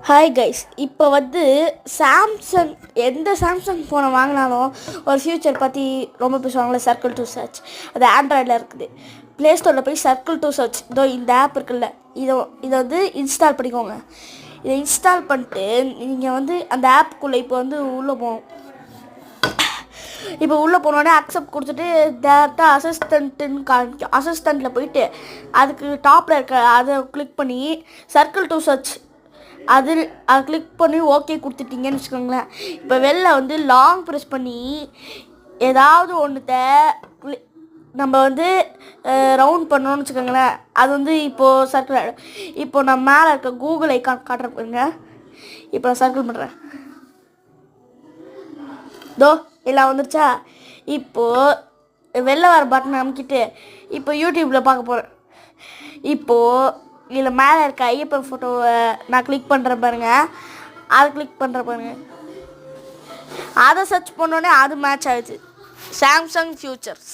Hi guys, இப்போ Samsung எந்த Samsung ஃபோனை வாங்கினாலும் ஒரு ஃப்யூச்சர் பற்றி ரொம்ப பேசுவாங்களே. சர்க்கிள் டு சர்ச் அது ஆண்ட்ராய்டில் இருக்குது. ப்ளே ஸ்டோரில் போய் சர்க்கிள் டு சர்ச் இதோ இந்த ஆப் இருக்குல்ல, இதை இன்ஸ்டால் பண்ணிக்கோங்க. இதை இன்ஸ்டால் பண்ணிட்டு நீங்கள் அந்த ஆப்புக்குள்ளே இப்போ உள்ளே போகணும். இப்போ உள்ளே போனோடனே அக்செப்ட் கொடுத்துட்டு டேரெக்டாக அசிஸ்டண்ட்டுன்னு காமிக்கும். அசிஸ்டண்ட்டில் போயிட்டு அதுக்கு டாப்பில் இருக்க அதை கிளிக் பண்ணி சர்க்கிள் டு சர்ச் அதை கிளிக் பண்ணி ஓகே கொடுத்துட்டிங்கன்னு வச்சுக்கோங்களேன். இப்போ வெளில லாங் ப்ரெஸ் பண்ணி ஏதாவது ஒன்றுத்த நம்ம ரவுண்ட் பண்ணோன்னு வச்சுக்கோங்களேன். அது இப்போது சர்க்கிள் ஆகிடும். இப்போ நான் மேலே இருக்க கூகுள் ஐக்கான் காட்டுறேங்க. இப்போ நான் சர்க்கிள் பண்ணுறேன். தோ எல்லாம் வந்துருச்சா? இப்போது வெளில வர பட்டன் அமுக்கிட்டு இப்போ யூடியூப்பில் பார்க்க போகிறேன். இப்போது இதில் மேலே இருக்க ஐயப்பன் ஃபோட்டோவை நான் கிளிக் பண்ணுறேன் பாருங்கள். அதை கிளிக் பண்ணுறேன் பாருங்கள். அதை சர்ச் பண்ணோடனே அது மேட்ச் ஆகுது. Samsung features.